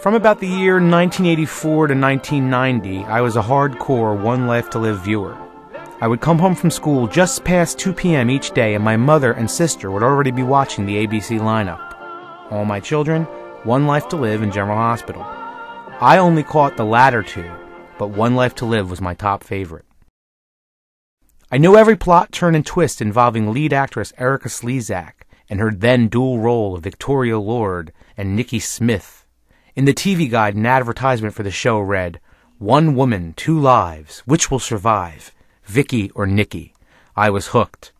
From about the year 1984 to 1990, I was a hardcore One Life to Live viewer. I would come home from school just past 2 p.m. each day, and my mother and sister would already be watching the ABC lineup. All My Children, One Life to Live, and General Hospital. I only caught the latter two, but One Life to Live was my top favorite. I knew every plot, turn, and twist involving lead actress Erika Slezak and her then dual role of Victoria Lord and Nikki Smith. In the TV guide, an advertisement for the show read, "One woman, two lives, which will survive, Vicky or Nikki?" I was hooked.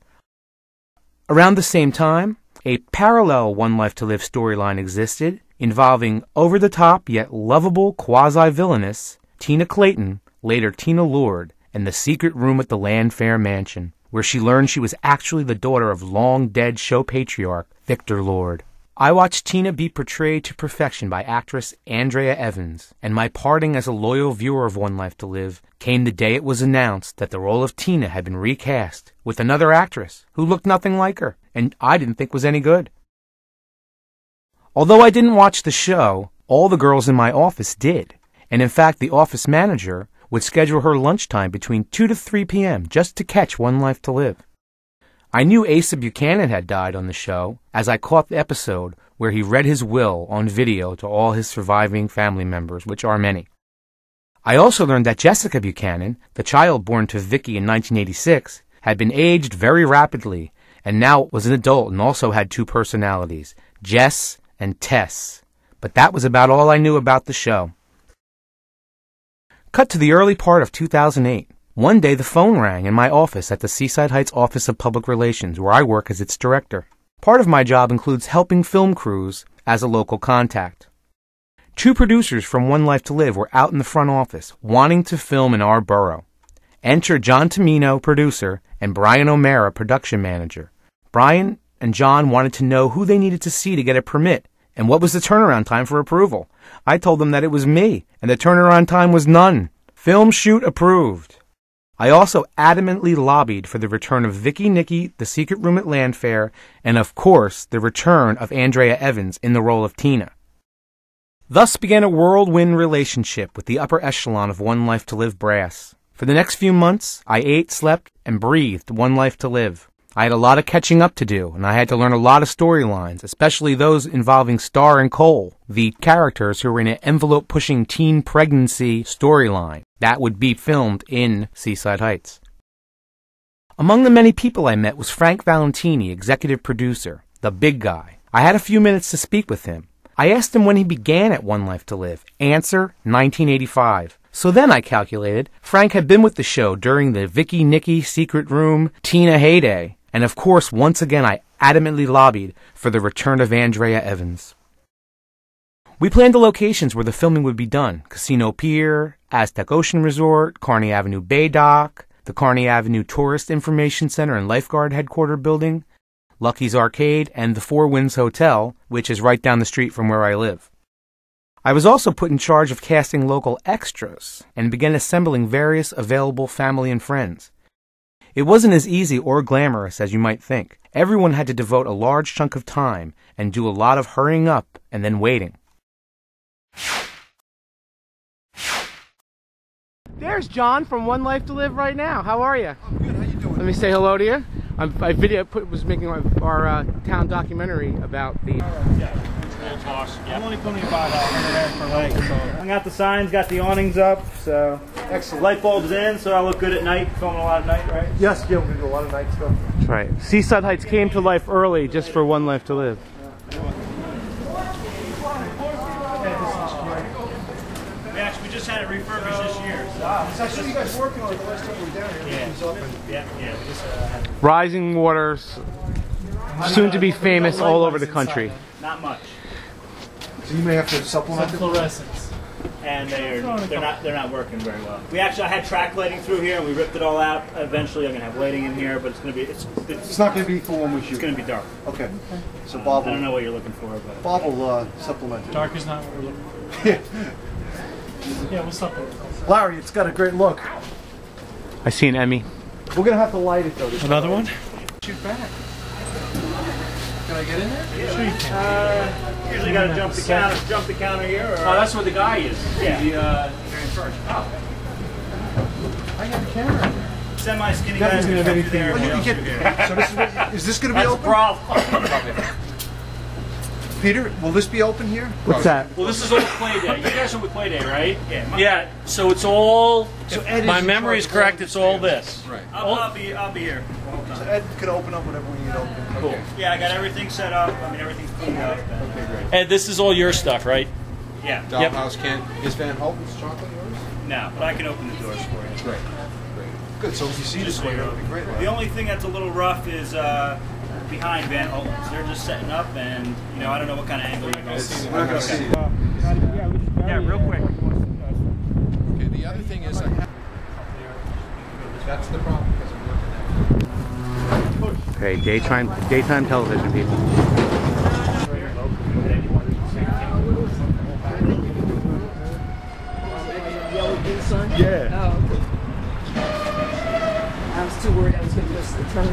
Around the same time, a parallel One Life to Live storyline existed, involving over-the-top yet lovable quasi-villainous Tina Clayton, later Tina Lord, and the secret room at the Landfair Mansion, where she learned she was actually the daughter of long-dead show patriarch Victor Lord. I watched Tina be portrayed to perfection by actress Andrea Evans, and my parting as a loyal viewer of One Life to Live came the day it was announced that the role of Tina had been recast with another actress who looked nothing like her, and I didn't think was any good. Although I didn't watch the show, all the girls in my office did, and in fact the office manager would schedule her lunchtime between 2 to 3 p.m. just to catch One Life to Live. I knew Asa Buchanan had died on the show, as I caught the episode where he read his will on video to all his surviving family members, which are many. I also learned that Jessica Buchanan, the child born to Vicky in 1986, had been aged very rapidly, and now was an adult and also had two personalities, Jess and Tess. But that was about all I knew about the show. Cut to the early part of 2008. One day the phone rang in my office at the Seaside Heights Office of Public Relations, where I work as its director. Part of my job includes helping film crews as a local contact. Two producers from One Life to Live were out in the front office, wanting to film in our borough. Enter John Tumino, producer, and Brian O'Mara, production manager. Brian and John wanted to know who they needed to see to get a permit, and what was the turnaround time for approval. I told them that it was me, and the turnaround time was none. Film shoot approved. I also adamantly lobbied for the return of Vicky Nikki, the secret room at Landfair, and of course, the return of Andrea Evans in the role of Tina. Thus began a whirlwind relationship with the upper echelon of One Life to Live brass. For the next few months, I ate, slept, and breathed One Life to Live. I had a lot of catching up to do, and I had to learn a lot of storylines, especially those involving Star and Cole, the characters who were in an envelope-pushing teen pregnancy storyline that would be filmed in Seaside Heights. Among the many people I met was Frank Valentini, executive producer, the big guy. I had a few minutes to speak with him. I asked him when he began at One Life to Live. Answer, 1985. So then I calculated, Frank had been with the show during the Vicky Nikki Secret Room Tina heyday. And of course, once again, I adamantly lobbied for the return of Andrea Evans. We planned the locations where the filming would be done. Casino Pier, Aztec Ocean Resort, Kearny Avenue Bay Dock, the Kearny Avenue Tourist Information Center and Lifeguard Headquarter Building, Lucky's Arcade, and the Four Winds Hotel, which is right down the street from where I live. I was also put in charge of casting local extras and began assembling various available family and friends. It wasn't as easy or glamorous as you might think. Everyone had to devote a large chunk of time and do a lot of hurrying up and then waiting. There's John from One Life to Live right now. How are you? I'm good. How you doing? Let me say hello to you. Was making our town documentary about the... I'm only putting about 100 yards per leg. So I got the signs, got the awnings up, so excellent. Light bulbs in, so I look good at night. Filming a lot at night, right? Yes, yeah, we're gonna do a lot of night stuff. That's right. Seaside Heights came to life early just for One Life to Live. We just had it refurbished this year. So. Wow. I saw you guys working on it the last time we were down here. Yeah. We just had Rising Waters, soon to be famous all over the country. not much. So you may have to supplement Some fluorescence. And they're not working very well. I had track lighting through here, and we ripped it all out. Eventually, I'm gonna have lighting in here, but it's gonna be it's not gonna be full when we shoot. It's gonna be dark. Okay. So Bob I don't will, know what you're looking for, but Bob will supplement it. Dark is not what we're looking for. Yeah, we'll supplement. Larry, it's got a great look. I see an Emmy. We're gonna have to light it though. Another one? Shoot back. Can I I get in there? Sure you can. Usually got to jump the counter here. Or, Oh, that's where the guy is. Yeah. The first. Oh. I got a camera. Semi-skinny guys can come there. Well, you can get, so this is, is this going to be That's open? a problem. Peter, will this be open here? What's that? Well, this is all Play Day. You guys are with Play Day, right? Yeah. Yeah. So it's all. So Ed my is in memory is charge of correct. all It's all this. Right. I'll be here. So Ed can open up whatever we need open. Cool. Yeah, I got everything set up. I mean, everything's cleaned up. Okay, great. And this is all your stuff, right? Yeah. Dollhouse can. Is Van Holten's chocolate yours? No, but I can open the doors for you. Great. Good. So if you see this way, it'll be great. The only thing that's a little rough is behind Van Holten's. They're just setting up, and I don't know what kind of angle you're going to see. We're not going to see it. Yeah, real quick. Okay. The other thing is, that's the problem because I'm working out. Okay, daytime television, people. Yeah. Oh, okay. I was too worried I was going to miss the turn.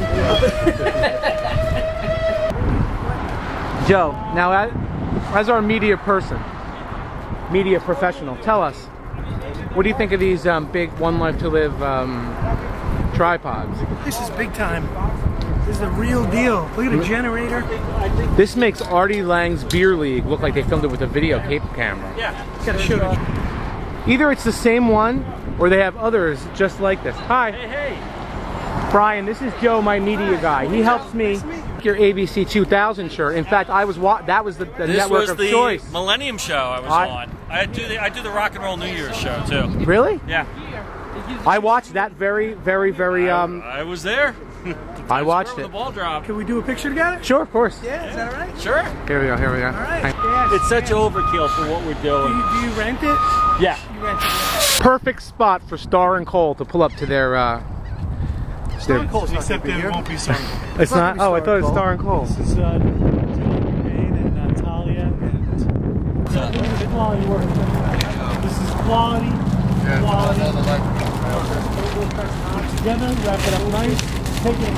Joe, now as our media person, media professional, tell us, what do you think of these big One Life to Live tripods? This is big time. This is the real deal. Look at the generator. This makes Artie Lang's Beer League look like they filmed it with a video camera. Yeah. Gotta show you. Either it's the same one, or they have others just like this. Hi. Hey. Brian, this is Joe, my media guy. He helps me your ABC 2000 shirt. In fact, I was that was the network of choice. This was the Millennium Show I was on. I do the Rock and Roll New Year's show too. Really? Yeah. I watched that very. I was there. I watched The it. ball drop. Can we do a picture together? Sure, of course. Yeah, is that all right? Sure. Here we go. All right. It's such overkill for what we're doing. Do you rent it? Yeah. You rent it. Perfect spot for Star and Cole to pull up to their. Except it won't be Star. It's not. Oh, I thought it was Star and Cole. This is Jane and Natalia and quality work. This is quality. Quality. Put it together, wrap it up nice. Take it.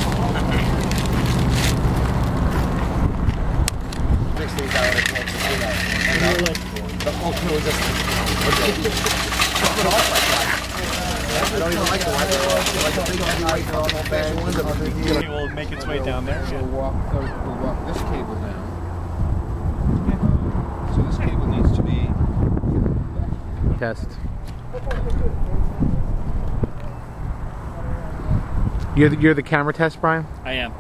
Next thing I would like to see that. The ultimate was just I don't even like the white. Like a big heavyweight band. It will make its way down there. We'll walk this cable down. So this cable needs to be Test. You're the camera test, Brian? I am.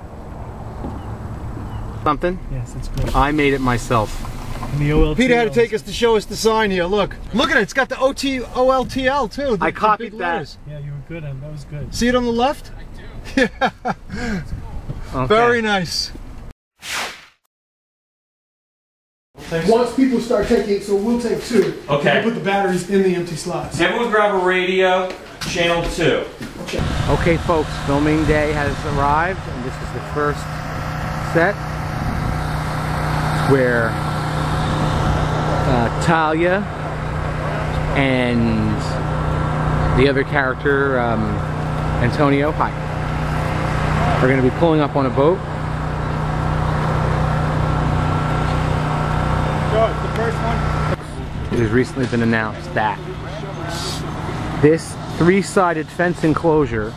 Something? Yes, it's good. I made it myself. And the OLTL. Peter had to take us to show us the sign here. Look at it. It's got the OLTL too. I copied that. Yeah, you were good, and that was good. See it on the left? I do. Yeah. Okay. Very nice. Once people start taking, so we'll take two. Okay. We'll put the batteries in the empty slots. Everyone grab a radio, channel 2. Okay, folks, filming day has arrived, and this is the first set where Talia and the other character, Antonio, are going to be pulling up on a boat. The first one. It has recently been announced that this three-sided fence enclosure,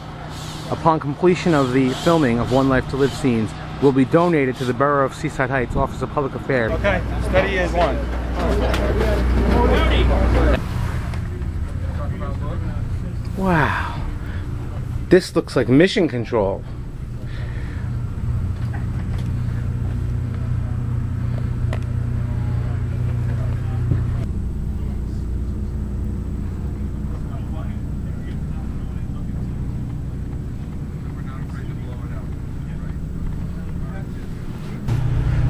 upon completion of the filming of One Life to Live scenes, will be donated to the Borough of Seaside Heights Office of Public Affairs. Okay, steady as one. Wow. This looks like mission control.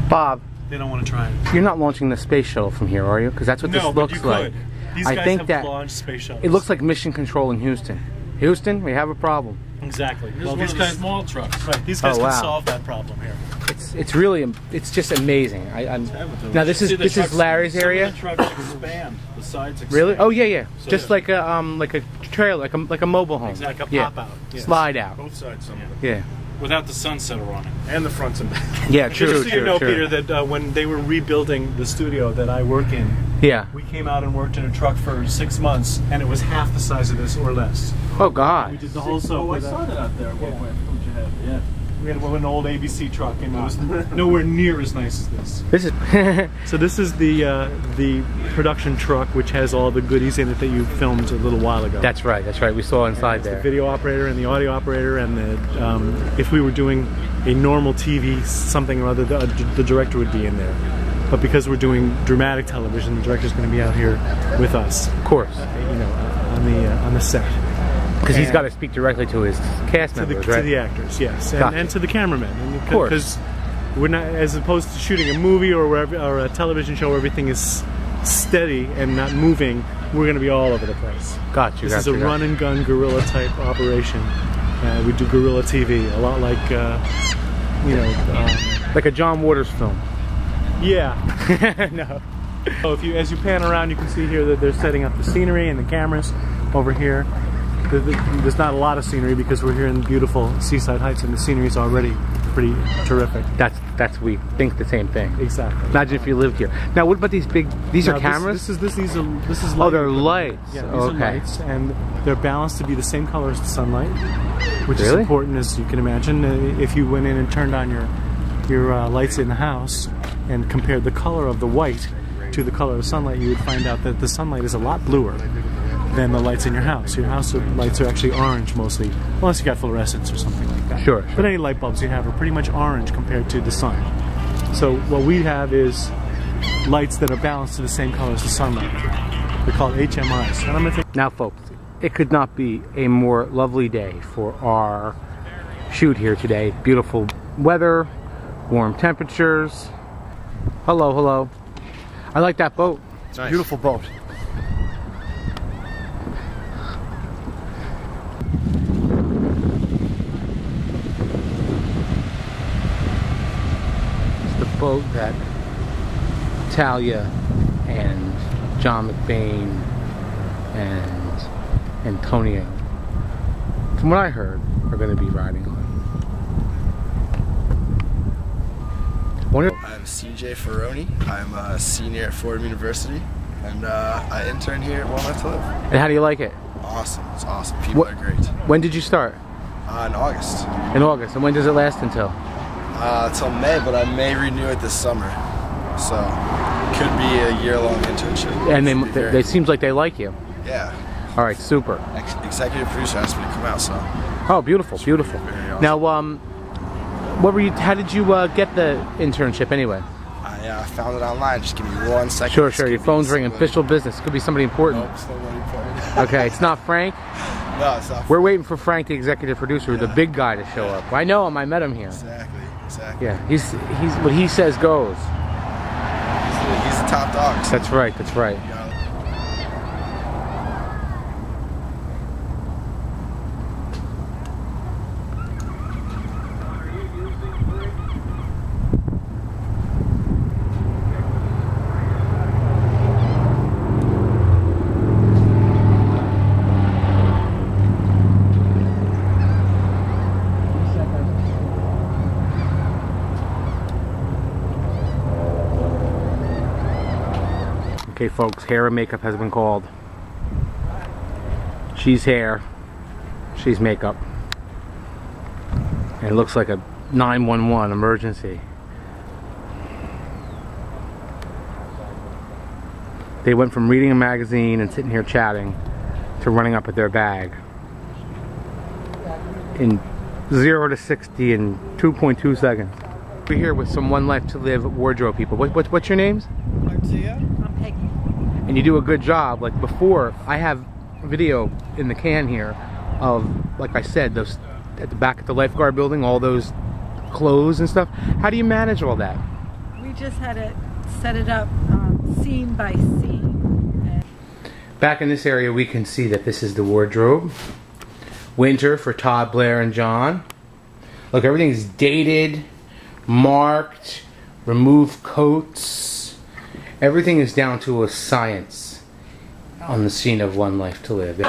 Bob, They don't want to try it. you're not launching the space shuttle from here, are you? Because that's what No, this but looks you like. could. These I guys think have that launched space shuttles. it looks like mission control in Houston. Houston, we have a problem. Exactly. Well, these guys small trucks. Right. These guys Oh, can wow. solve that problem here. It's really, it's just amazing. Now this is Larry's area. Some of the trucks expand. The sides expand. Really? Oh yeah. So, Just yeah. like a trailer, like a mobile home. Like a Yeah. pop out. Yeah. Slide out. Both sides. Some of them. Yeah. without the sunsetter on it. And the fronts and back. Yeah, true, Just so you know, true. Peter, that when they were rebuilding the studio that I work in, Yeah. we came out and worked in a truck for 6 months, and it was half the size of this or less. Oh, We God. did the whole soap. I saw that out there. Yeah. We had an old ABC truck, and it was nowhere near as nice as this. This is... So this is the production truck, which has all the goodies in it that you filmed a little while ago. That's right, that's right. We saw inside The there. video operator and the audio operator, and the if we were doing a normal TV something or other, the director would be in there. But because we're doing dramatic television, the director's going to be out here with us. Of course. You know, on the set. Because he's got to speak directly to his cast members, right? To the actors, yes, Gotcha. and to the cameramen. Of course. Because we're not, as opposed to shooting a movie or a television show where everything is steady and not moving, we're going to be all over the place. Got you. This is a run and gun guerrilla type operation. We do guerrilla TV, a lot like like a John Waters film. Yeah. No. So as you pan around, you can see here that they're setting up the scenery and the cameras over here. There's not a lot of scenery because we're here in beautiful Seaside Heights, and the scenery is already pretty terrific. That's we think the same thing. Exactly. Imagine if you lived here. Now, what about these big? These are cameras. This is light. Oh, they're lights. Yeah, these okay. are lights, and they're balanced to be the same color as the sunlight, which is Really? important, as you can imagine. If you went in and turned on your lights in the house and compared the color of the white to the color of sunlight, you would find out that the sunlight is a lot bluer than the lights in your house. Your house lights are actually orange mostly, unless you got fluorescents or something like that. Sure. But any light bulbs you have are pretty much orange compared to the sun. So what we have is lights that are balanced to the same color as the sunlight. They're called HMIs. And I'm gonna take Now, folks, it could not be a more lovely day for our shoot here today. Beautiful weather, warm temperatures. Hello, hello. I like that boat. Nice. Beautiful boat. It's the boat that Talia and John McBain and Antonio, from what I heard, are going to be riding on. I'm CJ Ferroni. I'm a senior at Fordham University, and I intern here at One Life to Live. And how do you like it? Awesome. It's awesome. People are great. When did you start? In August. In August. And when does it last until? Till May, but I may renew it this summer. So, could be a year-long internship. And they seems like they like you. Yeah. All right, super. Executive producer asked me to come out, so. Oh, beautiful, beautiful. Very awesome. Now, what were you? How did you get the internship anyway? I found it online. Just give me 1 second. Sure, sure. Your phone's ringing. Official business. Could be somebody important. Nope, it's nobody important. Okay, it's not Frank. No, it's not. We're waiting for Frank, the executive producer, the big guy, to show up. I know him. I met him here. Exactly. Exactly. Yeah, he's what he says goes. He's the top dog. So That's right. That's right. you know. Okay, folks, hair and makeup has been called. She's hair, she's makeup. And it looks like a 911 emergency. They went from reading a magazine and sitting here chatting to running up with their bag in 0 to 60 in 2.2 seconds. We're here with some One Life to Live wardrobe people. What's your names? Andrea. I'm Peggy. And you do a good job. Like before, I have video in the can here of, like I said, those at the back of the lifeguard building, all those clothes and stuff. How do you manage all that? We just had to set it up scene by scene. Back in this area, we can see that this is the wardrobe. Winter for Todd, Blair, and John. Look, everything's dated, marked, remove coats. Everything is down to a science on the scene of One Life to Live.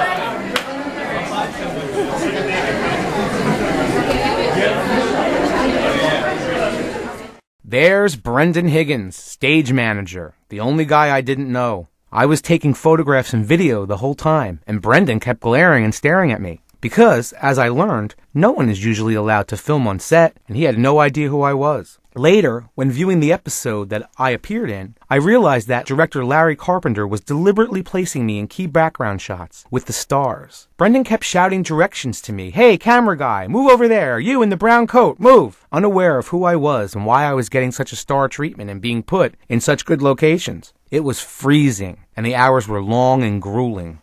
There's Brendan Higgins, stage manager, the only guy I didn't know. I was taking photographs and video the whole time, and Brendan kept glaring and staring at me. Because, as I learned, no one is usually allowed to film on set, and he had no idea who I was. Later, when viewing the episode that I appeared in, I realized that director Larry Carpenter was deliberately placing me in key background shots with the stars. Brendan kept shouting directions to me. Hey, camera guy, move over there. You in the brown coat, move. Unaware of who I was and why I was getting such a star treatment and being put in such good locations. It was freezing, and the hours were long and grueling.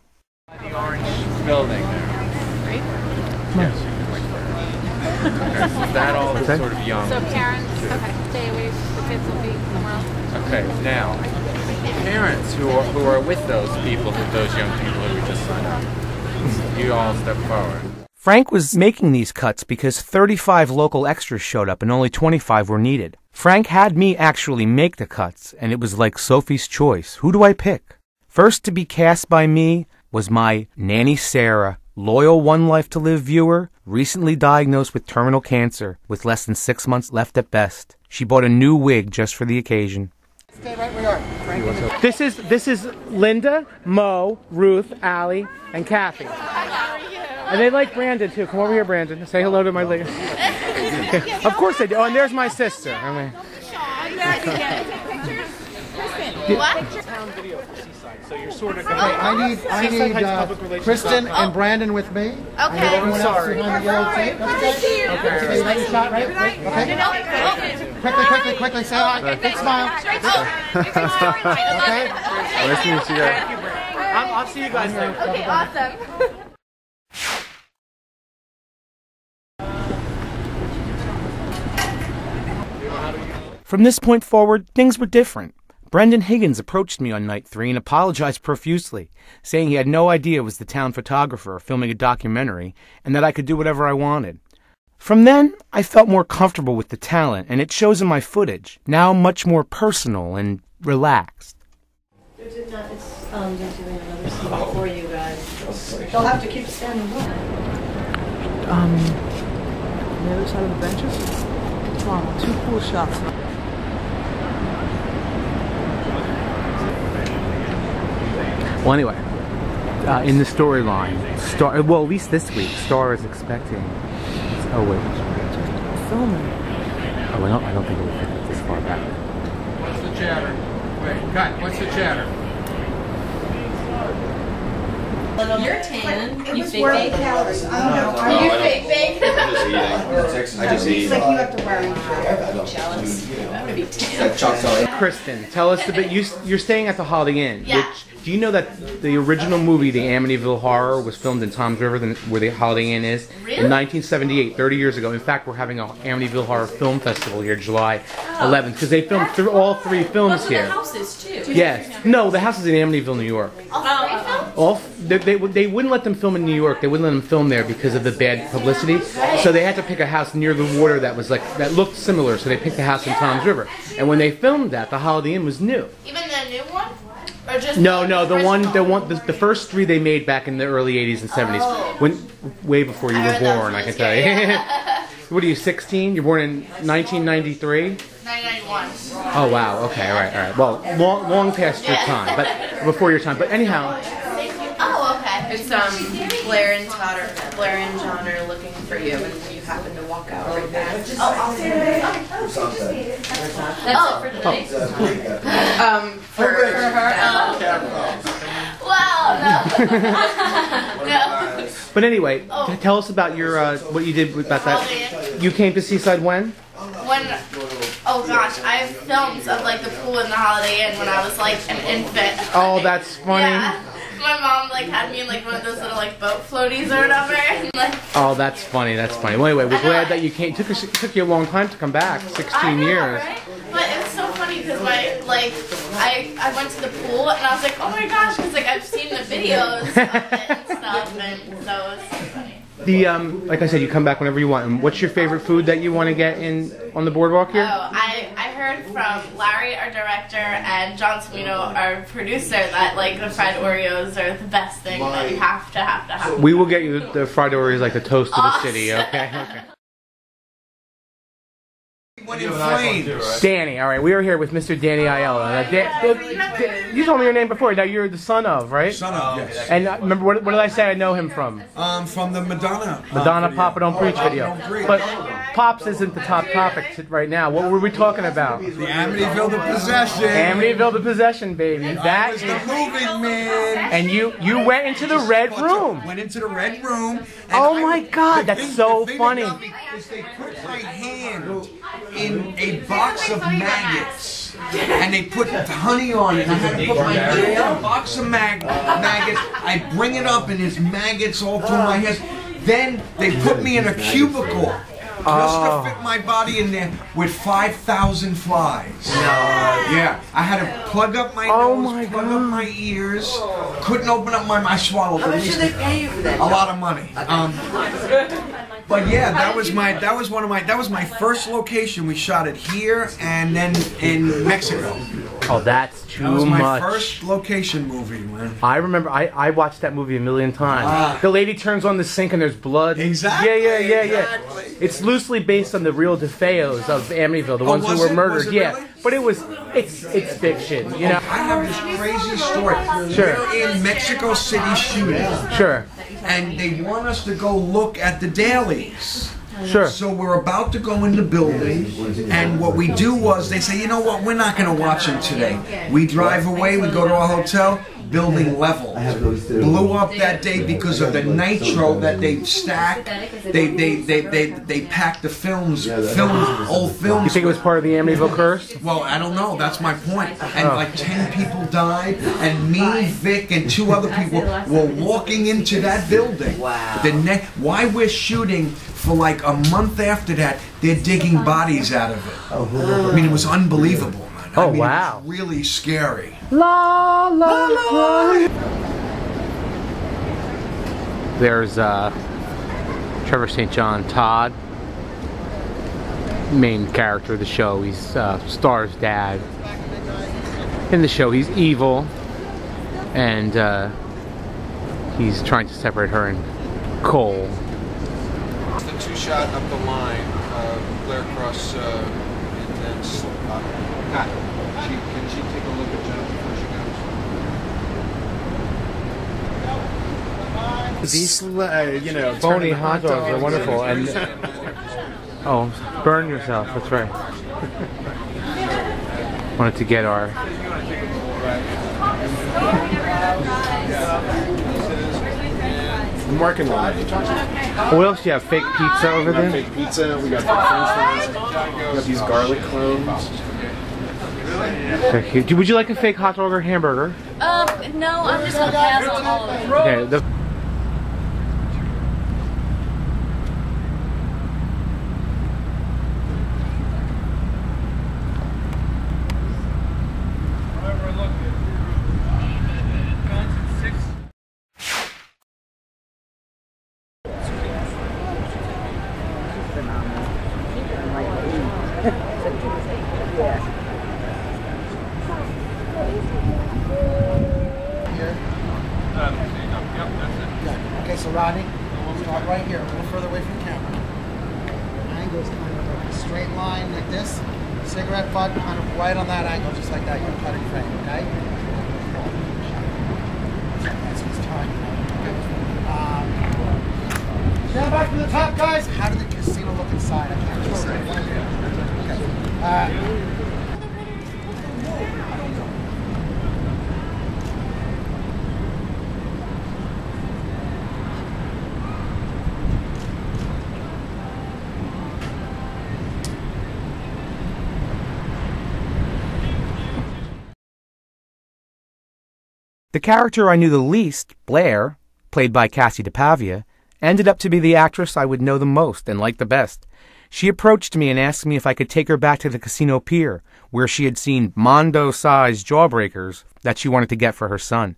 The orange building there. Yes. Is that all sort of young? So parents, okay, stay away. The kids will be somewhere else. Okay, now parents who are with those people, with those young people who we just signed up, you all step forward. Frank was making these cuts because 35 local extras showed up and only 25 were needed. Frank had me actually make the cuts, and it was like Sophie's choice. Who do I pick? First to be cast by me was my Nanny Sara, loyal One Life to Live viewer, recently diagnosed with terminal cancer, with less than 6 months left at best. She bought a new wig just for the occasion. Stay right where you are. This is Linda, Mo, Ruth, Allie, and Kathy. And they like Brandon too. Come over here, Brandon. Say hello to my lady. Of course they do. Oh, and there's my sister. I mean. Town video for Seaside, so you're sort of. I need Kristen and Brandon with me. Okay. I'm sorry. Okay. Okay. Nice shot, right? Okay. Quickly. Say hi. Big smile. Okay. Nice to meet you guys. Thank you, Brandon. I'll see you guys later. Okay, awesome. From this point forward, things were different. Brendan Higgins approached me on night 3 and apologized profusely, saying he had no idea I was the town photographer filming a documentary and that I could do whatever I wanted. From then, I felt more comfortable with the talent, and it shows in my footage, now much more personal and relaxed. They're doing another scene for you guys. They'll have to keep standing up. On the other side of the benches? Come on, 2 cool shots. Well, anyway, in the storyline, well, at least this week, Star is expecting. Oh wait, Filming. Oh, well, no, I don't think it will fit this far back. What's the chatter? Wait, cut. What's the chatter? You're tan. You fake bake. You fake bake. I just eat. It's like you have to wear it. Jealous. I'm gonna be tan. Kristen, tell us a bit. You're staying at the Holiday Inn. Yeah. Do you know that the original movie, The Amityville Horror, was filmed in Toms River, where the Holiday Inn is? Really? In 1978, 30 years ago. In fact, we're having an Amityville Horror Film Festival here, July 11th, because they filmed all 3 films here. The houses too. Yes. No, the house is in Amityville, New York. They wouldn't let them film in New York. They wouldn't let them film there because of the bad publicity. So they had to pick a house near the water that looked similar. So they picked a house in Toms River. And when they filmed that, the Holiday Inn was new. Even the new one? Or just the first 3 they made back in the early 80s and 70s, way before you were born, I can tell you. What are you, 16? You're born in 1993? 991. Oh wow, okay, all right. Well, long past your time, but before your time. But anyhow. Oh, okay. It's Blair and John are looking for you, and you happen to walk out right back. I'll say that. That's it for today. For her. Wow, no. No. But anyway, tell us about your what you did about that. You came to Seaside when? Oh gosh, I have films of like the pool in the Holiday Inn when I was like an infant. Oh, that's funny. Yeah. My mom like had me in like one of those little like boat floaties or whatever. And, like, oh, that's funny. Well, anyway, we're glad that you came. It took you a long time to come back. 16 years. Right? But it was so funny because I went to the pool and I was like, oh my gosh, because like I've seen the videos of it and stuff, and so it was so funny. Like I said, you come back whenever you want. And what's your favorite food that you want to get on the boardwalk here? Oh, I heard from Larry, our director, and John Tumino, our producer, that like the fried Oreos are the best thing that you have to have. We will get you the fried Oreos like the toast of the city. Okay. going in flames. Danny, all right. We are here with Mr. Danny Aiello. You told me your name before. Now you're the son of, right? Son of, yes. And remember, what did I say I know him from? From the Madonna. Madonna Papa Don't Preach video. But Pops isn't the top topic right now. What were we talking about? The Amityville the Possession. Amityville the Possession, baby. That was the moving man. And you went into the red room. Went into the red room. Oh my God, that's so funny. They put my hand in a box of maggots, and they put honey on it. I had to put my hand in a box of maggots. I bring it up, and there's maggots all through my head. Then they put me in a cubicle. Just to fit my body in there with 5,000 flies. No. Yeah, I had to plug up my nose, plug up my ears. Couldn't open up my mouth. I swallowed at least a lot of money. But yeah, that was my first location. We shot it here and then in Mexico. Oh, that's too much. That was my first location movie, man. I remember, I watched that movie a million times. The lady turns on the sink and there's blood. Exactly. Yeah. Exactly. It's loosely based on the real DePaios of Amityville, the ones who were murdered. Really? But it's fiction, you know. I have this crazy story. Sure. We're in Mexico City shooting. Sure. And they want us to go look at the dailies. Sure. So we're about to go in the building, and what we do was they say, you know what, we're not going to watch them today. We drive away, we go to our hotel, building level. Blew up that day because of the nitro that they stacked. They packed the old films. You think it was part of the Amityville curse? Well, I don't know. That's my point. And like 10 people died, and me, Vic, and 2 other people were walking into that building. Wow. Why we're shooting for like a month after that, they're digging bodies out of it. I mean, it was unbelievable, man. I mean, wow. It was really scary. La la la. There's Trevor St. John Todd, main character of the show. He's Star's dad. In the show, he's evil, and he's trying to separate her and Cole. The 2-shot up the line, Blair Cross, and then Pat. Can she take a look at Jennifer before she goes? These, bony hot dogs are wonderful, and burn yourself. That's right. Wanted to get our. Marking line. What else do you have? Fake pizza over there? Fake pizza. We got french fries. We got these garlic cloves. Would you like a fake hot dog or hamburger? No, I'm just gonna pass on all of it. Okay. Okay, so Rodney, start right here, a little further away from the camera. Angle is kind of like a straight line like this. Cigarette butt kind of right on that angle, just like that. You're cutting frame, okay? That's what's time. Stand back from the top, guys. How did the casino look inside? I can't just say. Okay. The character I knew the least, Blair, played by Kassie DePaiva, ended up to be the actress I would know the most and like the best. She approached me and asked me if I could take her back to the casino Pier, where she had seen Mondo-sized jawbreakers that she wanted to get for her son.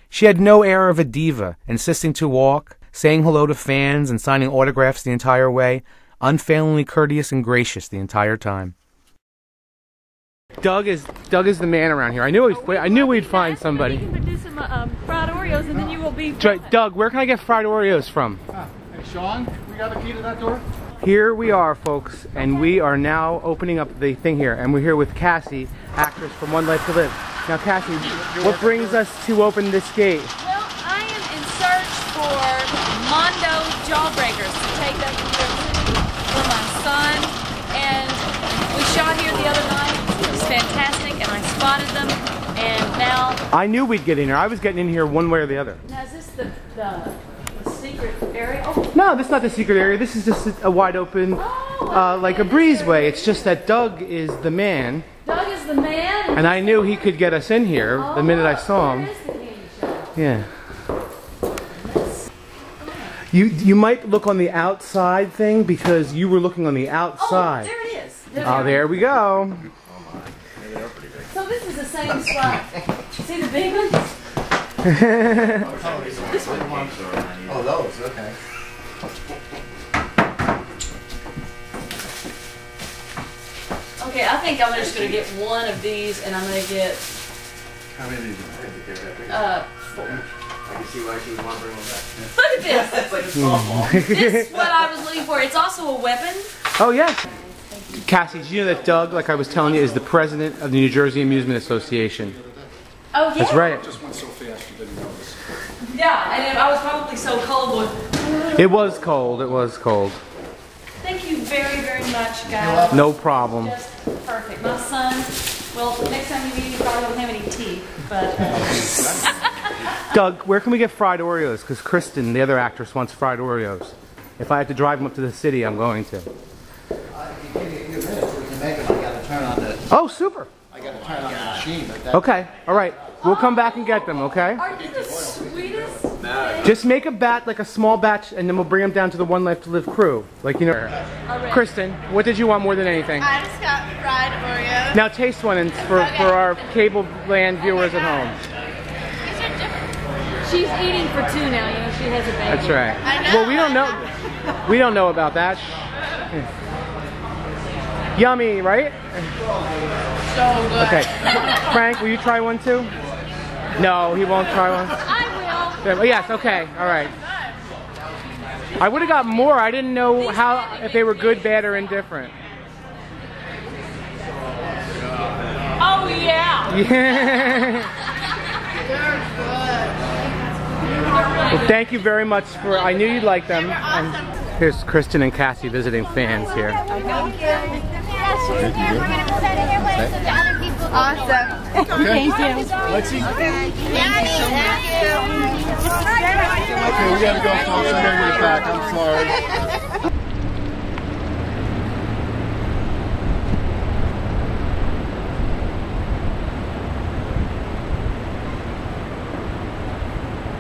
She had no air of a diva, insisting to walk, saying hello to fans and signing autographs the entire way, unfailingly courteous and gracious the entire time. Doug is the man around here. I knew we'd find somebody. You can do some fried Oreos, and then you will be. Doug, where can I get fried Oreos from? Hey, Sean, we got the key to that door? Here we are, folks, and we are now opening up the thing here, and we're here with Kassie, actress from One Life to Live. Now, Kassie, what brings us to open this gate? Well, I am in search for Mondo jawbreakers to take up to New York City for my son, and we shot here the other night. It was fantastic, and I spotted them, and now... I knew we'd get in here. I was getting in here one way or the other. Now, is this the secret area? Oh. No, this is not the secret area. This is just a wide open, like a breezeway. It's just that Doug is the man. Doug is the man? And I knew he could get us in here the minute I saw him. Yeah. You might look on the outside thing because you were looking on the outside. Oh, there it is. There we go. So this is the same spot. See the big ones? This one. Oh, those, okay. Okay, I think I'm just going to get one of these, and I'm going to get... How many did you get? 4. I can see why she would want to bring one back. Look at this. That's like a softball. This is what I was looking for. It's also a weapon. Oh, yes. Kassie, did you know that Doug, like I was telling you, is the president of the New Jersey Amusement Association? Oh, yeah? That's right. Just went so fast you didn't notice. Yeah, and I was probably so colorblind. It was cold. It was cold. Thank you very, very much, guys. No problem. Just perfect. My son, well, next time you meet, you probably won't have any teeth, but... Doug, where can we get fried Oreos? Because Kristen, the other actress, wants fried Oreos. If I have to drive them up to the city, I'm going to. Oh, super. I got to turn on the machine. Okay, all right. We'll come back and get them, okay? Are you the sweetest? Just make a batch, like a small batch, and then we'll bring them down to the One Life to Live crew. Like, you know. Kristen, what did you want more than anything? I just got fried Oreos. Now taste one and for our cable land viewers at home. She's eating for 2 now, you know, she has a baby. That's right. I know. Well, we don't know. We don't know about that. Yummy, right? So good. Okay. Frank, will you try one too? No, he won't try one. I will. Yes, okay, all right. I would have got more. I didn't know if they were good, bad, or indifferent. Oh, yeah. Yeah. Well, thank you very much for. I knew you'd like them. And here's Kristen and Kassie visiting fans here. Awesome. Okay. Thank you. Let's see. Thank you. Okay, we gotta go. Folks. I'm gonna get back. I'm sorry.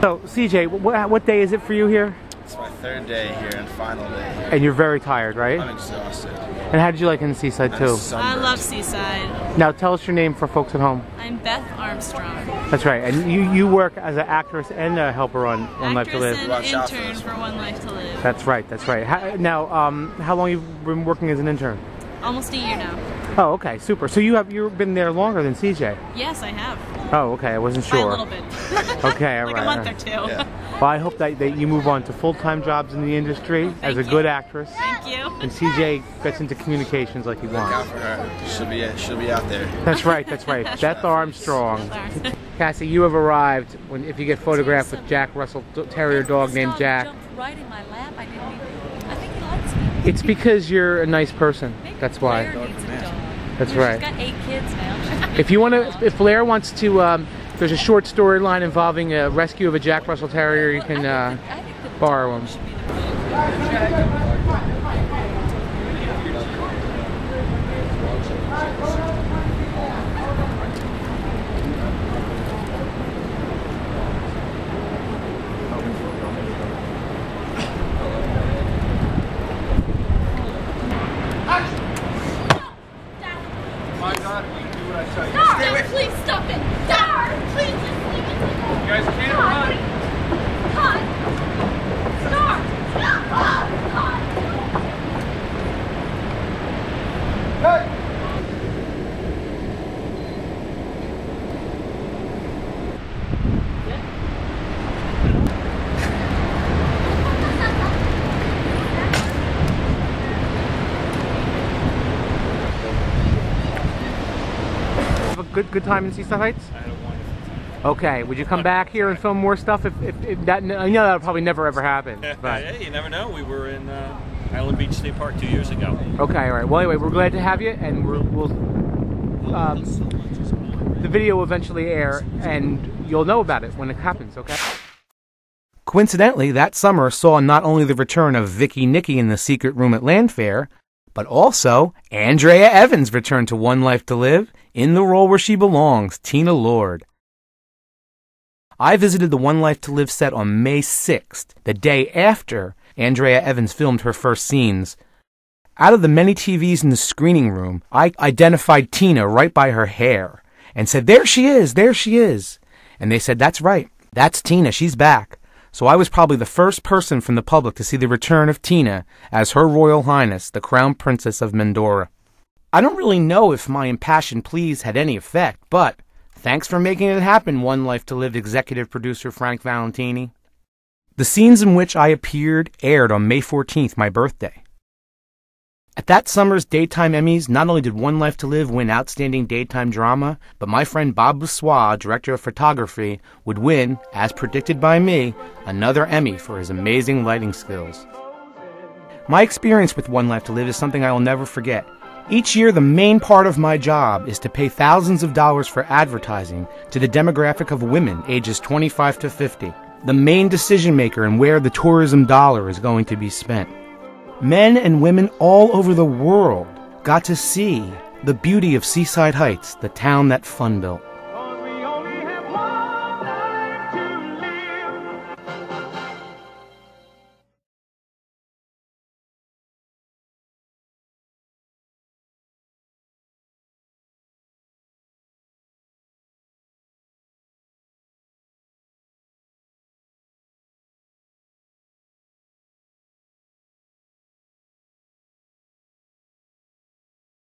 So, CJ, what day is it for you here? It's my 3rd day here and final day here. And you're very tired, right? I'm exhausted. And how did you like it in Seaside too? I love Seaside. Now tell us your name for folks at home. I'm Beth Armstrong. That's right. And you work as an actress and a helper on One Life to Live. Actress and intern for One Life to Live. That's right. That's right. Now, how long have you been working as an intern? Almost a year now. Oh, okay, super. So you've been there longer than CJ? Yes, I have. Oh, okay. I wasn't sure. By a little bit. Okay, all like right. a month or 2. Yeah. Well, I hope that you move on to full-time jobs in the industry as a good actress. Thank you. And CJ gets into communications like he Look out wants. for her. She'll be out there. That's right. That's right. Beth Armstrong. Kassie, you have arrived. If you get photographed with Jack Russell Terrier dog named Jack. Right in my lap. I think he likes me. It's because you're a nice person. That's why. That's right. She's got 8 kids now. If Blair wants to, there's a short storyline involving a rescue of a Jack Russell Terrier. You can borrow him. Dad, please stop it. Dad, please just leave it. You guys can't run. Cut. Stop. Stop. good time in Seaside Heights? I had a wonderful time. Okay, would you come back here and film more stuff if that? I know that'll probably never ever happen. But Hey, you never know. We were in Island Beach State Park 2 years ago. okay, all right. Well, anyway, we're glad to have you, and we'll the video will eventually air, and you'll know about it when it happens. Okay. Coincidentally, that summer saw not only the return of Vicky Nicky in the secret room at Landfair, but also Andrea Evans returned to One Life to Live in the role where she belongs, Tina Lord. I visited the One Life to Live set on May 6th, the day after Andrea Evans filmed her first scenes. Out of the many TVs in the screening room, I identified Tina right by her hair and said, "There she is, there she is." And they said, "That's right, that's Tina, she's back." So I was probably the first person from the public to see the return of Tina as Her Royal Highness, the Crown Princess of Mendora. I don't really know if my impassioned pleas had any effect, but thanks for making it happen, One Life to Live executive producer Frank Valentini. The scenes in which I appeared aired on May 14th, my birthday. At that summer's Daytime Emmys, not only did One Life to Live win Outstanding Daytime Drama, but my friend Bob Boussois, director of photography, would win, as predicted by me, another Emmy for his amazing lighting skills. My experience with One Life to Live is something I will never forget. Each year, the main part of my job is to pay thousands of dollars for advertising to the demographic of women ages 25 to 50, the main decision maker in where the tourism dollar is going to be spent. Men and women all over the world got to see the beauty of Seaside Heights, the town that fun built.